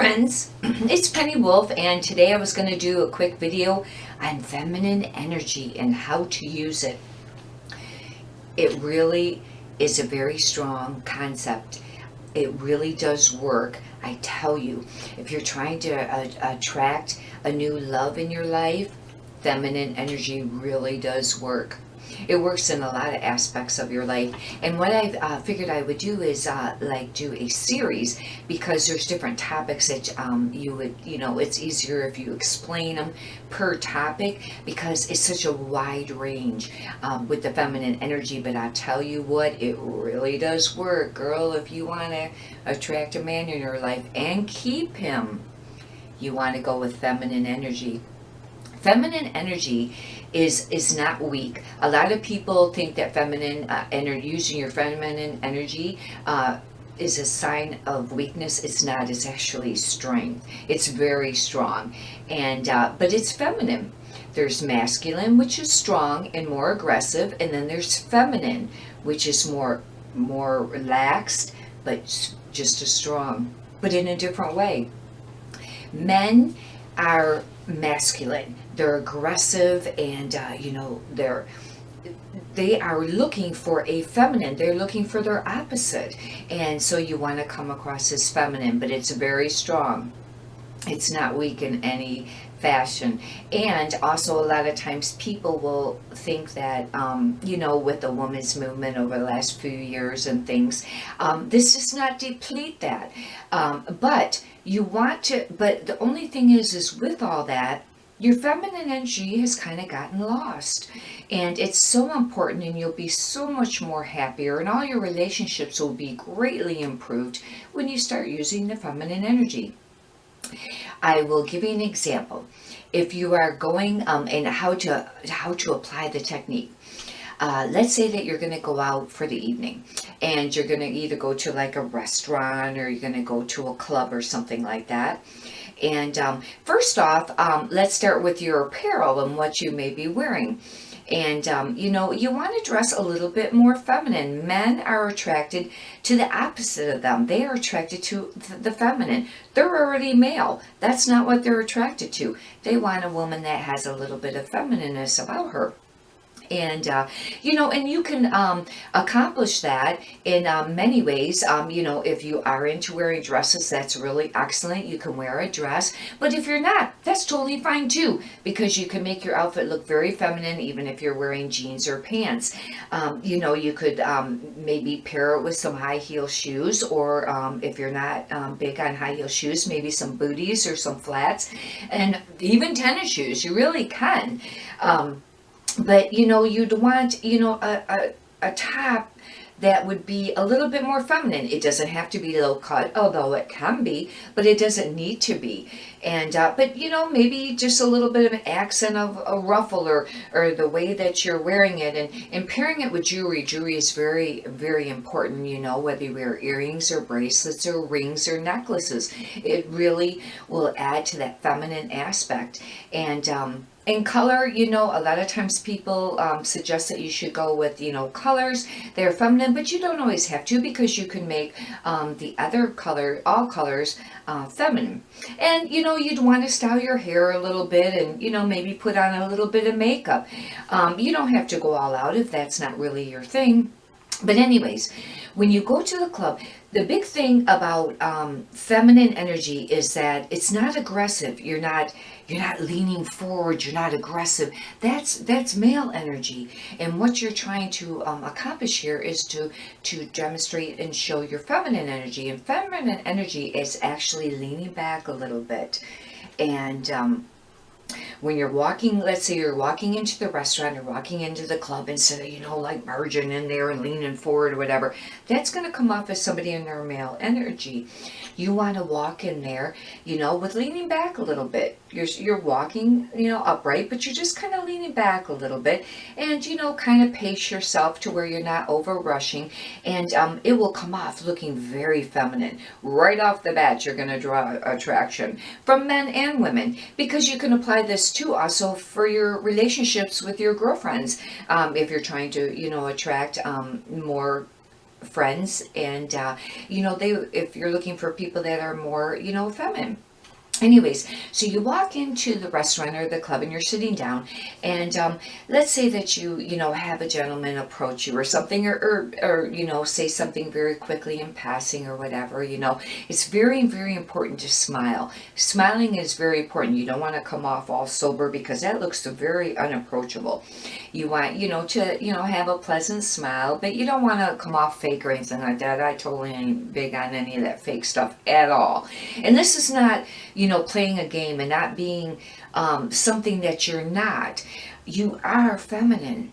friends, it's Penny Wolf, and today I was going to do a quick video on feminine energy and how to use it. It really is a very strong concept. It really does work. I tell you, if you're trying to attract a new love in your life, feminine energy really does work. It works in a lot of aspects of your life. And what I figured I would do is do a series, because there's different topics that you would, it's easier if you explain them per topic, because it's such a wide range with the feminine energy. But I tell you what, it really does work, girl. If you want to attract a man in your life and keep him, you want to go with feminine energy. Feminine energy is not weak. A lot of people think that feminine using your feminine energy is a sign of weakness. It's not. It's actually strength. It's very strong, and but it's feminine. There's masculine, which is strong and more aggressive, and then there's feminine, which is more relaxed, but just as strong, but in a different way. Men are masculine. They're aggressive, and they are looking for a feminine. They're looking for their opposite, and so you want to come across as feminine, but it's very strong. It's not weak in any fashion. And also, a lot of times people will think that with the women's movement over the last few years and things, this does not deplete that, but you want to. But the only thing is with all that, your feminine energy has kind of gotten lost, and it's so important, and you'll be so much more happier, and all your relationships will be greatly improved when you start using the feminine energy. I will give you an example. If you are going and how to apply the technique. Let's say that you're going to go out for the evening, and you're going to either go to like a restaurant, or you're going to go to a club or something like that. And first off, let's start with your apparel and what you may be wearing. And you want to dress a little bit more feminine. Men are attracted to the opposite of them. They are attracted to the feminine. They're already male. That's not what they're attracted to. They want a woman that has a little bit of feminineness about her. And and you can accomplish that in many ways. If you are into wearing dresses, that's really excellent. You can wear a dress. But if you're not, that's totally fine too, because you can make your outfit look very feminine even if you're wearing jeans or pants. You could maybe pair it with some high heel shoes, or if you're not big on high heel shoes, maybe some booties or some flats, and even tennis shoes. You really can. But you'd want a top that would be a little bit more feminine. It doesn't have to be low cut, although it can be, but it doesn't need to be. And but maybe just a little bit of an accent of a ruffle, or the way that you're wearing it, and pairing it with jewelry. Jewelry is very, very important. Whether you wear earrings or bracelets or rings or necklaces, it really will add to that feminine aspect. And color, a lot of times people suggest that you should go with, colors. They're feminine, but you don't always have to, because you can make the other color, all colors, feminine. And, you'd want to style your hair a little bit, and, maybe put on a little bit of makeup. You don't have to go all out if that's not really your thing. But anyways, when you go to the club, the big thing about feminine energy is that it's not aggressive. You're not leaning forward. You're not aggressive. That's male energy. And what you're trying to accomplish here is to demonstrate and show your feminine energy. And feminine energy is actually leaning back a little bit. And when you're walking, let's say you're walking into the restaurant or walking into the club, instead of, like marching in there and leaning forward or whatever, that's going to come off as somebody in their male energy. You want to walk in there, with leaning back a little bit. You're walking, upright, but you're just kind of leaning back a little bit, and, kind of pace yourself to where you're not over rushing, and it will come off looking very feminine. Right off the bat, you're going to draw attraction from men and women, because you can apply this too also for your relationships with your girlfriends. If you're trying to, attract more friends, and if you're looking for people that are more, feminine. Anyways, so you walk into the restaurant or the club and you're sitting down, and let's say that you have a gentleman approach you or something, or say something very quickly in passing or whatever. It's very, very important to smile. Smiling is very important. You don't want to come off all sober, because that looks very unapproachable. You want, to, have a pleasant smile, but you don't want to come off fake or anything like that. I totally ain't big on any of that fake stuff at all. And this is not, playing a game and not being something that you're not. You are feminine.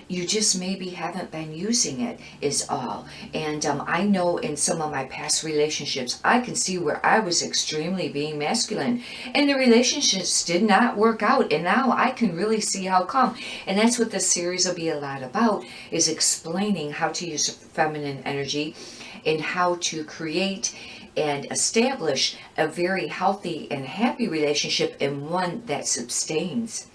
You just maybe haven't been using it, is all. And I know in some of my past relationships, I can see where I was extremely being masculine, and the relationships did not work out. And now I can really see how come. And that's what this series will be a lot about, is explaining how to use feminine energy and how to create and establish a very healthy and happy relationship, and one that sustains.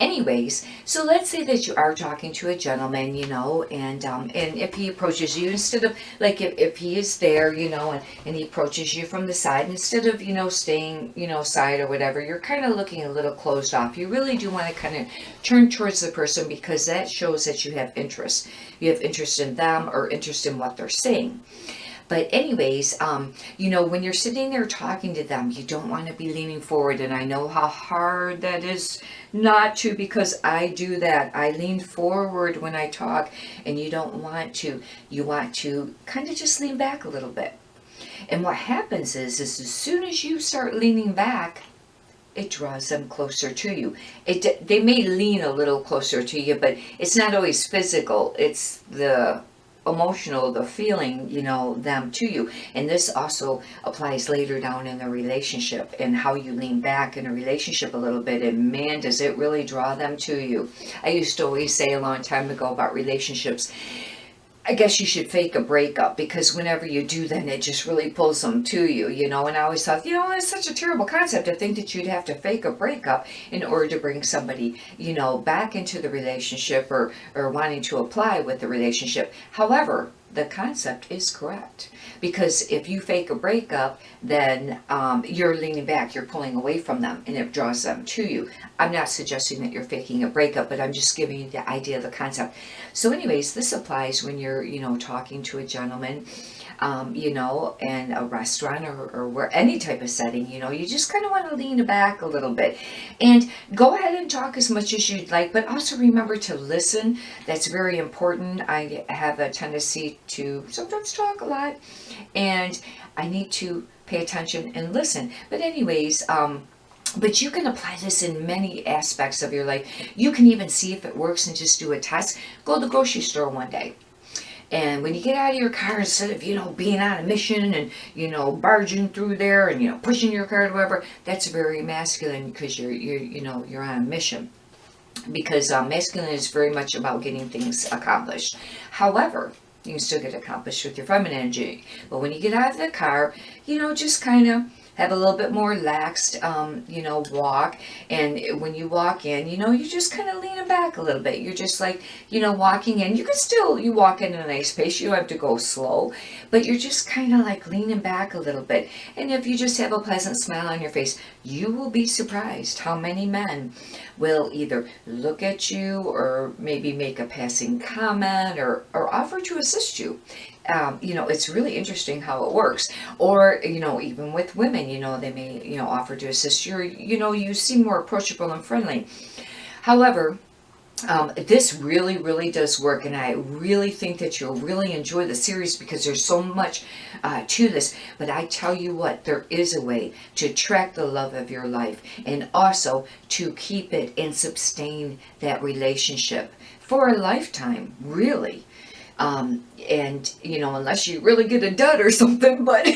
Anyways, so let's say that you are talking to a gentleman, and if he approaches you, instead of, like, if he is there, and he approaches you from the side, instead of, staying, side or whatever, you're kind of looking a little closed off. You really do want to kind of turn towards the person, because that shows that you have interest. You have interest in them, or interest in what they're saying. But anyways, when you're sitting there talking to them, you don't want to be leaning forward. And I know how hard that is not to, because I do that. I lean forward when I talk, and you don't want to. You want to kind of just lean back a little bit. And what happens is as soon as you start leaning back, it draws them closer to you. They may lean a little closer to you, but it's not always physical. It's the emotional, the feeling, them to you. And this also applies later down in the relationship, and how you lean back in a relationship a little bit, and man, does it really draw them to you. I used to always say a long time ago about relationships, I guess you should fake a breakup, because whenever you do, then it just really pulls them to you, and I always thought, it's such a terrible concept to think that you'd have to fake a breakup in order to bring somebody, back into the relationship, or wanting to apply with the relationship. However, the concept is correct, because if you fake a breakup, then you're leaning back, you're pulling away from them, and it draws them to you. I'm not suggesting that you're faking a breakup, but I'm just giving you the idea of the concept. So anyways, this applies when you're, talking to a gentleman, in a restaurant, or where, any type of setting, you just kind of want to lean back a little bit, and go ahead and talk as much as you'd like, but also remember to listen. That's very important. I have a tendency to sometimes talk a lot, and I need to pay attention and listen. But anyways, but you can apply this in many aspects of your life. You can even see if it works and just do a test. Go to the grocery store one day, and when you get out of your car, instead of, being on a mission and, barging through there and, pushing your car or whatever, that's very masculine, because you're on a mission. Because masculine is very much about getting things accomplished. However, you can still get accomplished with your feminine energy. But when you get out of the car, just kind of have a little bit more relaxed, walk. And when you walk in, you just kind of leaning back a little bit. You're just like, walking in. You can still, you walk in a nice pace. You don't have to go slow, but you're just kind of like leaning back a little bit. And if you just have a pleasant smile on your face, you will be surprised how many men will either look at you, or maybe make a passing comment, or offer to assist you. It's really interesting how it works. Or, even with women, they may, offer to assist you, or, you seem more approachable and friendly. However, this really, really does work, and I really think that you'll really enjoy the series, because there's so much to this. But I tell you what, there is a way to attract the love of your life, and also to keep it and sustain that relationship for a lifetime, really. And unless you really get a dud or something, but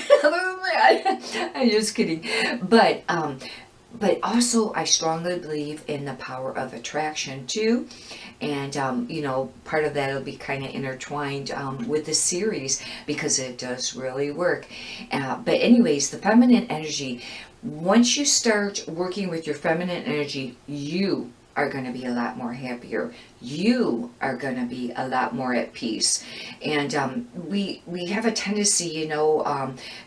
I'm just kidding. But also, I strongly believe in the power of attraction too. And, part of that will be kind of intertwined with the series, because it does really work. But anyways, the feminine energy, once you start working with your feminine energy, you are going to be a lot more happier. you are going to be a lot more at peace. And we have a tendency,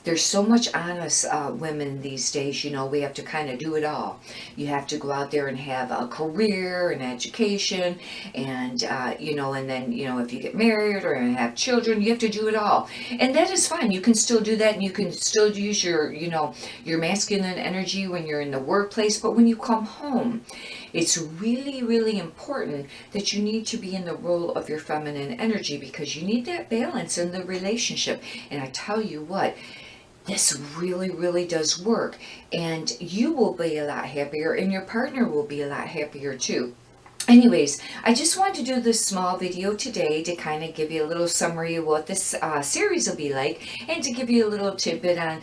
there's so much on us women these days. We have to kind of do it all. You have to go out there and have a career and education, and and then if you get married or have children, you have to do it all. And that is fine. You can still do that, and you can still use your masculine energy when you're in the workplace. But when you come home, it's really, really important that you need to be in the role of your feminine energy, because you need that balance in the relationship. And I tell you what, this really, really does work. And you will be a lot happier, and your partner will be a lot happier too. Anyways, I just wanted to do this small video today to kind of give you a little summary of what this series will be like, and to give you a little tidbit on,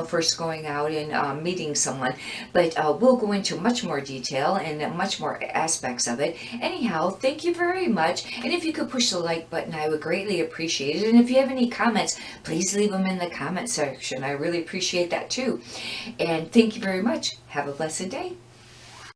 first going out and meeting someone. But we'll go into much more detail and much more aspects of it. Anyhow, thank you very much. And if you could push the like button, I would greatly appreciate it. And if you have any comments, please leave them in the comment section. I really appreciate that too. And thank you very much. Have a blessed day.